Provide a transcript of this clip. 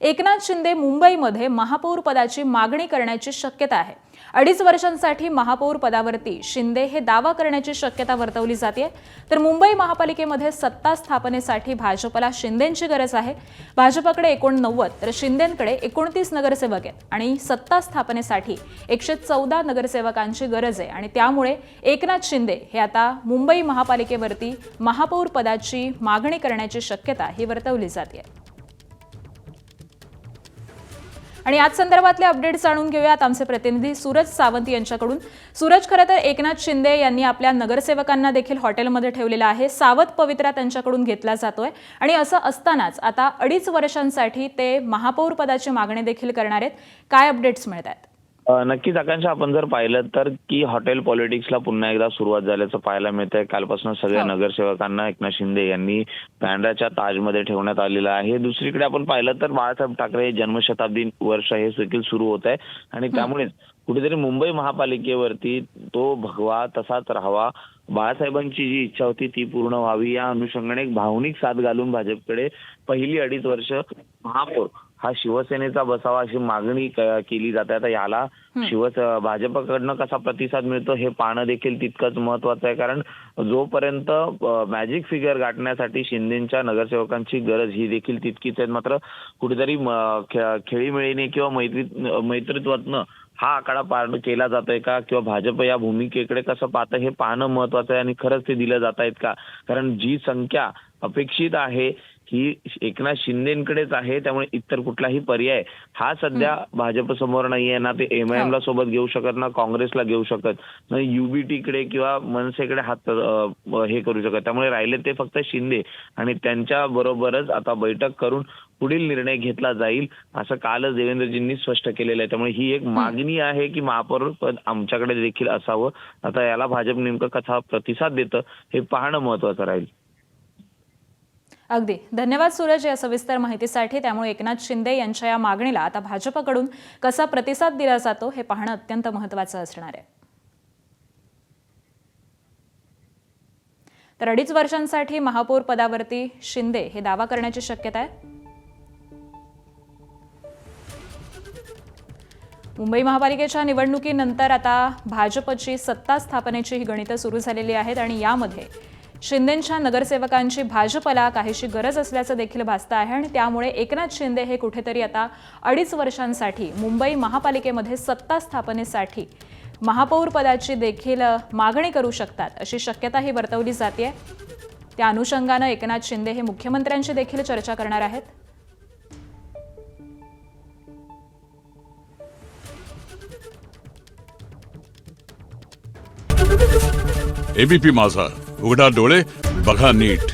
एकनाथ शिंदे मुंबईमध्ये महापौर पदाची मागणी करण्याची शक्यता आहे। 2.5 वर्षांसाठी महापौर पदावरती शिंदे हे दावा करण्याची शक्यता वर्तवली जाते। तर मुंबई महापालिकेमध्ये सत्ता स्थापनेसाठी भाजपला शिंदेंची गरज आहे। भाजपकडे 89 तर शिंदेंकडे 29 नगरसेवक आहेत आणि सत्ता स्थापनेसाठी 114 नगरसेवकांची गरज आहे आणि त्यामुळे एकनाथ शिंदे हे आता मुंबई महापालिकेवरती महापौर पदाची मागणी करण्याची शक्यता ही वर्तवली जाते। आणि आज संदर्भातले अपडेट जाणून घेऊयात आमचे प्रतिनिधी सूरज सावंत यांच्याकडून। सूरज, खरं तर एकनाथ शिंदे यांनी आपल्या नगरसेवकांना देखील हॉटेलमध्ये ठेवलेला आहे। सावध पवित्रा त्यांच्याकडून घेतला जातोय आणि असं असतानाच आता 2.5 वर्षांसाठी ते महापौर पदाची मागणी देखील करणार आहेत। काय अपडेट्स मिळतात? नक्कीच आकांक्षा, आपण जर पाहिलं तर की हॉटेल पॉलिटिक्सला पुन्हा एकदा सुरुवात झाल्याचं पाहायला मिळतंय। कालपासून सगळ्या नगरसेवकांना एकनाथ शिंदे यांनी बँड्राच्या ताजमध्ये ठेवण्यात आलेलं आहे। दुसरीकडे आपण पाहिलं तर बाळासाहेब ठाकरे जन्मशताब्दी वर्ष हे देखील सुरू होत आहे आणि त्यामुळेच कुठेतरी मुंबई महापालिकेवरती तो भगवा तसाच राहावा, बाळासाहेबांची जी इच्छा होती ती पूर्ण व्हावी, या अनुषंगाने एक भावनिक साथ घालून भाजपकडे पहिली 2.5 वर्ष महापौर हा शिवसेनेचा बसावा अशी मागणी केली जाते। आता याला भाजपकडनं कसा प्रतिसाद मिळतो हे पाहणं देखील तितकंच महत्वाचं आहे, कारण जोपर्यंत मॅजिक फिगर गाठण्यासाठी शिंदेच्या नगरसेवकांची गरज ही देखील तितकीच आहे। मात्र कुठेतरी खेळीमेळीने किंवा मैत्रीत्वातनं हा आकडा पार केला जातोय का, किंवा भाजप या भूमिकेकडे कसं पाहतं हे पाहणं महत्वाचं आहे आणि खरंच ते दिलं जात आहेत का, कारण जी संख्या अपेक्षित आहे ही एकनाथ शिंदेकडेच आहे। त्यामुळे इतर कुठलाही पर्याय हा सध्या भाजप समोर नाहीये, ना ते MIM ला सोबत घेऊ शकत, ना काँग्रेसला घेऊ शकत, ना UBT कडे किंवा मनसेकडे हात हे करू शकत। त्यामुळे राहिले ते फक्त शिंदे आणि त्यांच्या बरोबरच आता बैठक करून पुढील निर्णय घेतला जाईल असं कालच देवेंद्रजींनी स्पष्ट केलेलं आहे। त्यामुळे ही एक मागणी आहे की महापौर पद आमच्याकडे देखील असावं। आता याला भाजप नेमकं कसा प्रतिसाद देतं हे पाहणं महत्वाचं राहील। अगदी धन्यवाद सूरज या सविस्तर माहितीसाठी। त्यामुळे एकनाथ शिंदे यांच्या या मागणीला आता भाजपकडून कसा प्रतिसाद दिला जातो हे पाहणं अत्यंत महत्त्वाचं असणार आहे। तर 2.5 वर्षांसाठी महापौर पदावरती शिंदे हे दावा करण्याची शक्यता आहे। मुंबई महापालिकेच्या निवडणुकीनंतर आता भाजपची सत्ता स्थापनेची ही गणितं सुरू झालेली आहेत आणि यामध्ये शिंदेंच्या नगरसेवकांची भाजपला काहीशी गरज असल्याचं देखील भासतं आहे आणि त्यामुळे एकनाथ शिंदे हे कुठेतरी आता 2.5 वर्षांसाठी मुंबई महापालिकेमध्ये सत्ता स्थापनेसाठी महापौर पदाची देखील मागणी करू शकतात अशी शक्यता ही वर्तवली जाते। त्या अनुषंगानं एकनाथ शिंदे हे मुख्यमंत्र्यांशी देखील चर्चा करणार आहेत। ABP माझा, उघडा डोळे बघा नीट।